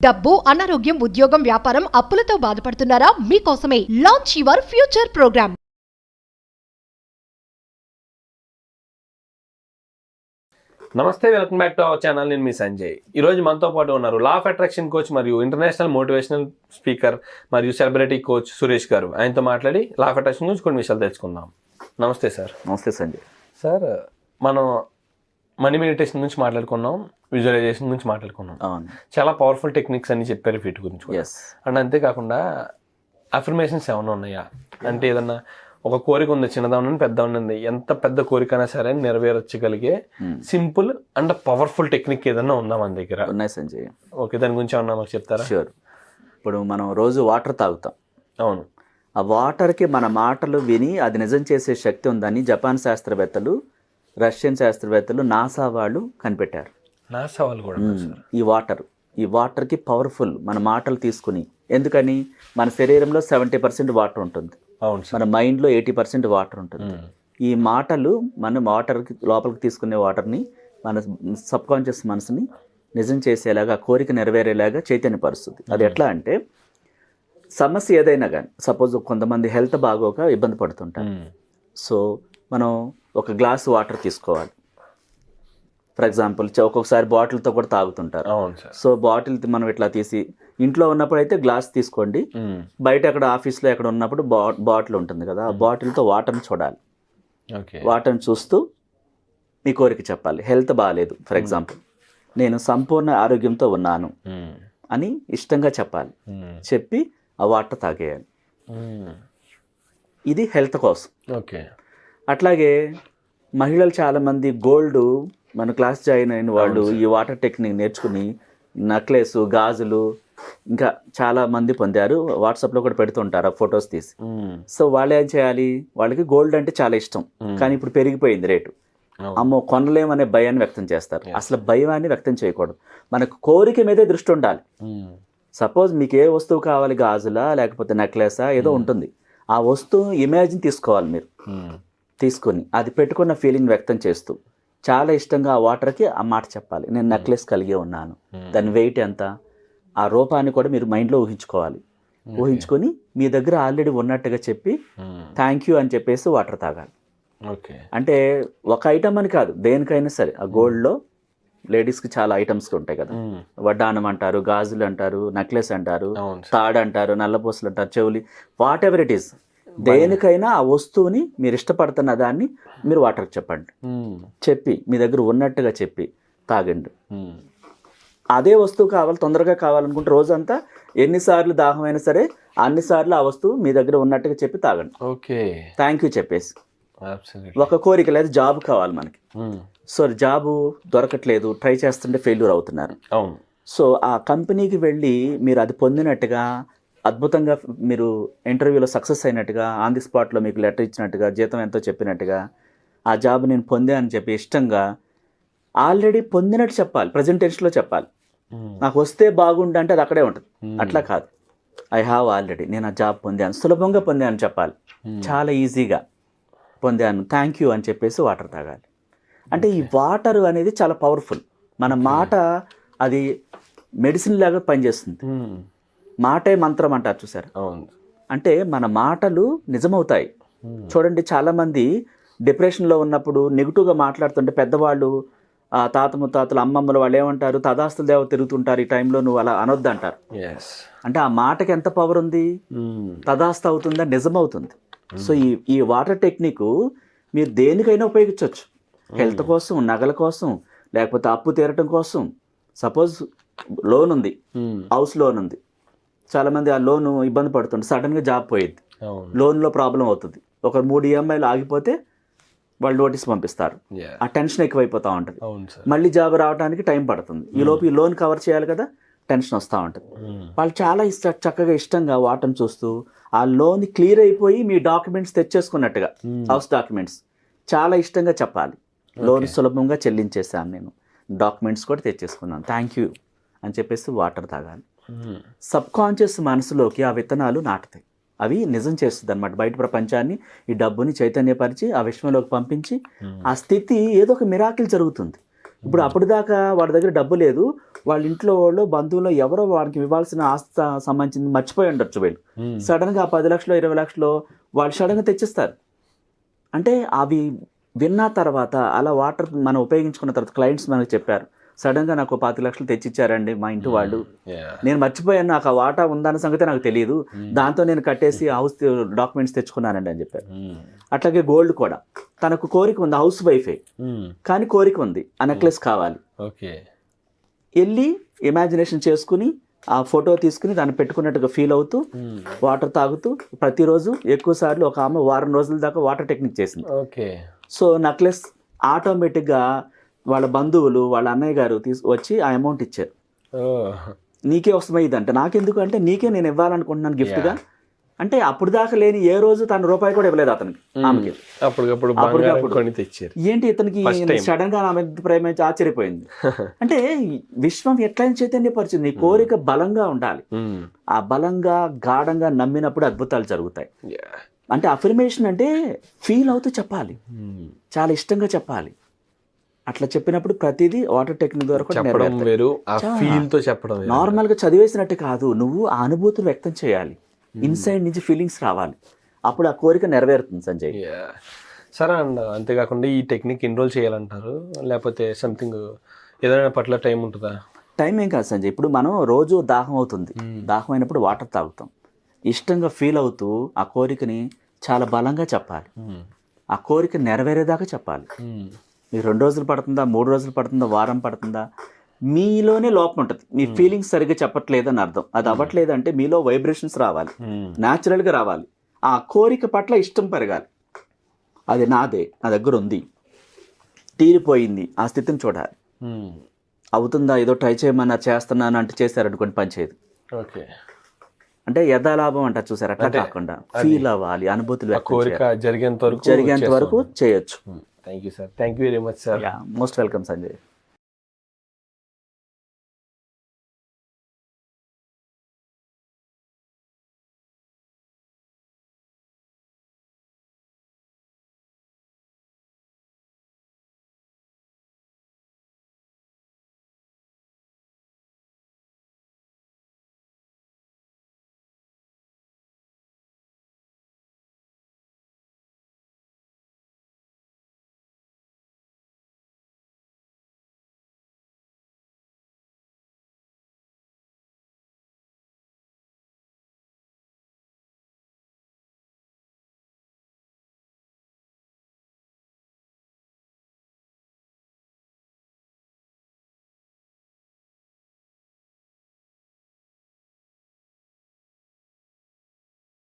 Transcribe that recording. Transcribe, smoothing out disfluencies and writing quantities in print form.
డబ్బు, అనారోగ్యం, ఉద్యోగం, వ్యాపారం, అప్పులతో బాధపడుతున్నారా? మీకోసమే లాంచ్ యువర్ ఫ్యూచర్ ప్రోగ్రామ్. నమస్తే, welcome back to our channel. నేను మీ సంజయ్. ఈరోజు మనతో పాటు ఉన్నారు లా ఆఫ్ అట్రాక్షన్ కోచ్ మరియు ఇంటర్నేషనల్ మోటివేషనల్ స్పీకర్ మరియు సెలబ్రిటీ కోచ్ సురేష్ గారు. ఆయనతో మాట్లాడి లా ఆఫ్ అట్రాక్షన్ గురించి కొన్ని విషయాలు తెలుసుకుందాం. నమస్తే సార్. నమస్తే సంజయ్. సార్, మనం మనీ మెడిటేషన్ గురించి మాట్లాడుకున్నాం, విజువలైజేషన్ గురించి మాట్లాడుకున్నాం. చాలా పవర్ఫుల్ టెక్నిక్స్ అని చెప్పారు వీటి గురించి. అండ్ అంతేకాకుండా అఫర్మేషన్స్ ఏమైనా ఉన్నాయా అంటే ఏదన్నా ఒక కోరిక ఉంది, చిన్నదాన్ని పెద్ద ఉంది, ఎంత పెద్ద కోరిక అయినా సరే నెరవేర్చగలిగే సింపుల్ అండ్ పవర్ఫుల్ టెక్నిక్ ఏదన్నా ఉందా మన దగ్గర? ఉన్నాయి సంజయ్. ఓకే, దాని గురించి ఏమన్నా మాకు చెప్తారా? షూర్. ఇప్పుడు మనం రోజు వాటర్ తాగుతాం. అవును. ఆ వాటర్కి మన మాటలు విని అది నిజం చేసే శక్తి ఉందని జపాన్ శాస్త్రవేత్తలు, రష్యన్ శాస్త్రవేత్తలు, నాసా వాళ్ళు కనిపెట్టారు. నాసా వాళ్ళు కూడా ఈ వాటర్కి పవర్ఫుల్ మన మాటలు తీసుకుని. ఎందుకని? మన శరీరంలో 70% వాటర్ ఉంటుంది, మన మైండ్లో 80% వాటర్ ఉంటుంది. ఈ మాటలు మన వాటర్కి లోపలికి తీసుకునే వాటర్ని మన సబ్ కాన్షియస్ మనసుని నిజం చేసేలాగా, కోరిక నెరవేరేలాగా చైతన్యపరుస్తుంది. అది ఎట్లా అంటే, సమస్య ఏదైనా కానీ, సపోజ్ కొంతమంది హెల్త్ బాగోక ఇబ్బంది పడుతుంటారు. సో మనం ఒక గ్లాస్ వాటర్ తీసుకోవాలి. ఫర్ ఎగ్జాంపుల్ ఒక్కొక్కసారి బాటిల్తో కూడా తాగుతుంటారు. సో బాటిల్ మనం ఇట్లా తీసి, ఇంట్లో ఉన్నప్పుడు అయితే గ్లాస్ తీసుకోండి, బయట అక్కడ ఆఫీస్లో ఎక్కడ ఉన్నప్పుడు బాటిల్ ఉంటుంది కదా, ఆ బాటిల్తో వాటర్ని చూడాలి. వాటర్ని చూస్తూ మీ కోరిక చెప్పాలి. హెల్త్ బాగాలేదు ఫర్ ఎగ్జాంపుల్, నేను సంపూర్ణ ఆరోగ్యంతో ఉన్నాను అని ఇష్టంగా చెప్పాలి. చెప్పి ఆ వాటర్ తాగేయాలి. ఇది హెల్త్ కోసం. ఓకే. అట్లాగే మహిళలు చాలామంది గోల్డ్, మన క్లాస్ జాయిన్ అయిన వాళ్ళు ఈ వాటర్ టెక్నిక్ నేర్చుకుని నెక్లెస్, గాజులు ఇంకా చాలా మంది పొందారు. వాట్సాప్లో కూడా పెడుతుంటారు ఆ ఫొటోస్ తీసి. సో వాళ్ళు ఏం చేయాలి? వాళ్ళకి గోల్డ్ అంటే చాలా ఇష్టం, కానీ ఇప్పుడు పెరిగిపోయింది రేటు. అమ్మో కొనలేమనే భయాన్ని వ్యక్తం చేస్తారు. అసలు భయాన్ని వ్యక్తం చేయకూడదు. మనకు కోరిక మీదే దృష్టి ఉండాలి. సపోజ్ మీకు ఏ వస్తువు కావాలి, గాజులా లేకపోతే నెక్లెసా ఏదో ఉంటుంది, ఆ వస్తువు ఇమేజిన్ తీసుకోవాలి. మీరు తీసుకొని అది పెట్టుకున్న ఫీలింగ్ వ్యక్తం చేస్తూ చాలా ఇష్టంగా ఆ వాటర్కి ఆ మాట చెప్పాలి. నేను నెక్లెస్ కలిగి ఉన్నాను, దాని వెయిట్ ఎంత, ఆ రూపాన్ని కూడా మీరు మైండ్లో ఊహించుకోవాలి. ఊహించుకొని మీ దగ్గర ఆల్రెడీ ఉన్నట్టుగా చెప్పి థ్యాంక్ యూ అని చెప్పేసి వాటర్ తాగాలి. అంటే ఒక ఐటమ్ అని కాదు, దేనికైనా సరే. ఆ గోల్డ్లో లేడీస్కి చాలా ఐటమ్స్ ఉంటాయి కదా, వడ్డానం అంటారు, గాజులు అంటారు, నెక్లెస్ అంటారు, తాడు అంటారు, నల్లపూసలు అంటారు, చెవులి, వాట్ ఎవర్ ఇట్ ఈస్. దేనికైనా ఆ వస్తువుని మీరు ఇష్టపడుతున్న దాన్ని మీరు వాటర్కి చెప్పండి. చెప్పి మీ దగ్గర ఉన్నట్టుగా చెప్పి తాగండి. అదే వస్తువు కావాలి, తొందరగా కావాలనుకుంటే రోజంతా ఎన్నిసార్లు దాహమైనా సరే అన్నిసార్లు ఆ వస్తువు మీ దగ్గర ఉన్నట్టుగా చెప్పి తాగండి. ఓకే. థ్యాంక్ యూ చెప్పేసి. ఒక కోరిక లేదు, జాబ్ కావాలి మనకి. సో జాబు దొరకట్లేదు, ట్రై చేస్తుంటే ఫెయిల్యూర్ అవుతున్నారు. అవును. సో ఆ కంపెనీకి వెళ్ళి మీరు అది పొందినట్టుగా, అద్భుతంగా మీరు ఇంటర్వ్యూలో సక్సెస్ అయినట్టుగా, ఆన్ ది స్పాట్లో మీకు లెటర్ ఇచ్చినట్టుగా, జీతం ఎంతో చెప్పినట్టుగా, ఆ జాబ్ నేను పొందా అని చెప్పి ఇష్టంగా ఆల్రెడీ పొందినట్టు చెప్పాలి. ప్రజెంటేషన్లో చెప్పాలి. నాకు వస్తే బాగుండు అంటే అది అక్కడే ఉంటుంది. అట్లా కాదు, ఐ హ్యావ్ ఆల్రెడీ, నేను ఆ జాబ్ పొందాను, సులభంగా పొందాను చెప్పాలి. చాలా ఈజీగా పొందాను, థ్యాంక్ యూ అని చెప్పేసి వాటర్ తాగాలి. అంటే ఈ వాటర్ అనేది చాలా పవర్ఫుల్. మన మాట అది మెడిసిన్ లాగా పనిచేస్తుంది. మాటే మంత్రం అంటారు చూసారు. అంటే మన మాటలు నిజమవుతాయి. చూడండి, చాలామంది డిప్రెషన్లో ఉన్నప్పుడు నెగిటివ్గా మాట్లాడుతుంటే పెద్దవాళ్ళు, తాత ముత్తాతలు, అమ్మమ్మలు వాళ్ళు ఏమంటారు? తదాస్తుల దేవ తిరుగుతుంటారు, ఈ టైంలో నువ్వు అలా అనొద్దు అంటారు. అంటే ఆ మాటకి ఎంత పవర్ ఉంది? తదాస్తు అవుతుందా, నిజమవుతుంది. సో ఈ వాటర్ టెక్నిక్ మీరు దేనికైనా ఉపయోగించవచ్చు. హెల్త్ కోసం, నగల కోసం, లేకపోతే అప్పు తీరటం కోసం. సపోజ్ లోన్ ఉంది, హౌస్ లోన్ ఉంది, చాలామంది ఆ లోన్ ఇబ్బంది పడుతుంది, సడన్గా జాబ్ పోయేది, లోన్లో ప్రాబ్లం అవుతుంది. ఒక 3 EMIలు ఆగిపోతే వాళ్ళు నోటీస్ పంపిస్తారు. ఆ టెన్షన్ ఎక్కువైపోతూ ఉంటుంది. మళ్ళీ జాబ్ రావడానికి టైం పడుతుంది. ఈలోపు ఈ లోన్ కవర్ చేయాలి కదా, టెన్షన్ వస్తూ ఉంటుంది. వాళ్ళు చాలా చక్కగా ఇష్టంగా వాటర్ని చూస్తూ ఆ లోన్ క్లియర్ అయిపోయి మీ డాక్యుమెంట్స్ తెచ్చేసుకున్నట్టుగా, హౌస్ డాక్యుమెంట్స్ చాలా ఇష్టంగా చెప్పాలి. లోన్ సులభంగా చెల్లించేసాను, నేను డాక్యుమెంట్స్ కూడా తెచ్చేసుకున్నాను, థ్యాంక్ యూ అని చెప్పేసి వాటర్ తాగాలి. సబ్ కాన్షియస్ మనసులోకి ఆ విత్తనాలు నాటుతాయి. అవి నిజం చేస్తుంది అనమాట. బయట ప్రపంచాన్ని, ఈ డబ్బుని చైతన్యపరిచి ఆ విశ్వంలోకి పంపించి ఆ స్థితి ఏదో ఒక మిరాకిల్ జరుగుతుంది. ఇప్పుడు అప్పటిదాకా వాడి దగ్గర డబ్బు లేదు, వాళ్ళ ఇంట్లో వాళ్ళు బంధువులు ఎవరో వాడికి ఇవ్వాల్సిన ఆస్తి సంబంధించింది మర్చిపోయి ఉండొచ్చు వీళ్ళు. సడన్గా 10 లక్షలు 20 లక్షలు వాళ్ళు సడన్గా తెచ్చిస్తారు. అంటే అవి విన్న తర్వాత అలా వాటర్ మనం ఉపయోగించుకున్న తర్వాత క్లయింట్స్ మనకు చెప్పారు, సడన్గా నాకు 10 లక్షలు తెచ్చిచ్చారండి మా ఇంటి వాళ్ళు, నేను మర్చిపోయాను, నాకు ఆ వాటా ఉందన్న సంగతి నాకు తెలియదు, దాంతో నేను కట్టేసి హౌస్ డాక్యుమెంట్స్ తెచ్చుకున్నానండి అని చెప్పారు. అట్లాగే గోల్డ్ కూడా, తనకు కోరిక ఉంది, హౌస్ వైఫే కానీ కోరిక ఉంది, ఆ నెక్లెస్ కావాలి, వెళ్ళి ఇమాజినేషన్ చేసుకుని ఆ ఫోటో తీసుకుని దాన్ని పెట్టుకున్నట్టుగా ఫీల్ అవుతూ వాటర్ తాగుతూ ప్రతిరోజు ఎక్కువ సార్లు ఒక ఆమె వారం రోజుల దాకా వాటర్ టెక్నిక్ చేసింది. సో నెక్లెస్ ఆటోమేటిక్గా వాళ్ళ బంధువులు వాళ్ళ అన్నయ్య గారు వచ్చి ఆ అమౌంట్ ఇచ్చారు. నీకే వస్తుంది ఇదంటే, నాకెందుకు అంటే నీకే నేను ఇవ్వాలనుకుంటున్నాను గిఫ్ట్గా అంటే. అప్పుడు దాకా లేని ఏ రోజు తను రూపాయి కూడా ఇవ్వలేదు అతనికి, ఆమెకి అప్పటికప్పుడు తెచ్చారు. ఏంటి ఇతనికి సడన్ గా నా మీద ప్రేమ ఆశ్చర్యపోయింది. అంటే విశ్వం ఎట్లయినా చైతన్యపరిచింది, నీ కోరిక బలంగా ఉండాలి, ఆ బలంగా గాఢంగా నమ్మినప్పుడు అద్భుతాలు జరుగుతాయి. అంటే అఫర్మేషన్ అంటే ఫీల్ అవుతూ చెప్పాలి, చాలా ఇష్టంగా చెప్పాలి. అట్లా చెప్పినప్పుడు ప్రతిదీ వాటర్ టెక్నిక్ ద్వారా కూడా నార్మల్ గా చదివేసినట్టు కాదు, నువ్వు ఆ అనుభూతులు వ్యక్తం చేయాలి, ఇన్సైడ్ నుంచి ఫీలింగ్స్ రావాలి, అప్పుడు ఆ కోరిక నెరవేరుతుంది సంజయ్. సరే అండి. అంతేకాకుండా ఈ టెక్నిక్ ఎన్ని రోజులు చేయాలంటారు, లేకపోతే సంథింగ్ ఏదైనా పట్ల టైం ఉంటుందా? టైం ఏం కాదు సంజయ్, ఇప్పుడు మనం రోజు దాహం అవుతుంది, దాహం అయినప్పుడు వాటర్ తాగుతాం, ఇష్టంగా ఫీల్ అవుతూ ఆ కోరికని చాలా బలంగా చెప్పాలి, ఆ కోరిక నెరవేరేదాకా చెప్పాలి. మీకు 2 రోజులు పడుతుందా, 3 రోజులు పడుతుందా, వారం పడుతుందా, మీలోనే లోపం ఉంటుంది, మీ ఫీలింగ్స్ సరిగ్గా చెప్పట్లేదని అర్థం. అది అవ్వట్లేదు అంటే మీలో వైబ్రేషన్స్ రావాలి, న్యాచురల్గా రావాలి, ఆ కోరిక పట్ల ఇష్టం పెరగాలి. అది నాదే, నా దగ్గర ఉంది, తీరిపోయింది, ఆ స్థితిని చూడాలి. అవుతుందా, ఏదో ట్రై చేయమన్నా చేస్తున్నాను అంటే చేశారనుకోండి పని చేయదు. అంటే యథాలాభం అంటారు చూసారు, అట్లా కాకుండా ఫీల్ అవ్వాలి, అనుభూతులు జరిగేంత వరకు చేయొచ్చు. Thank you sir, thank you very much sir. Most welcome Sanjay.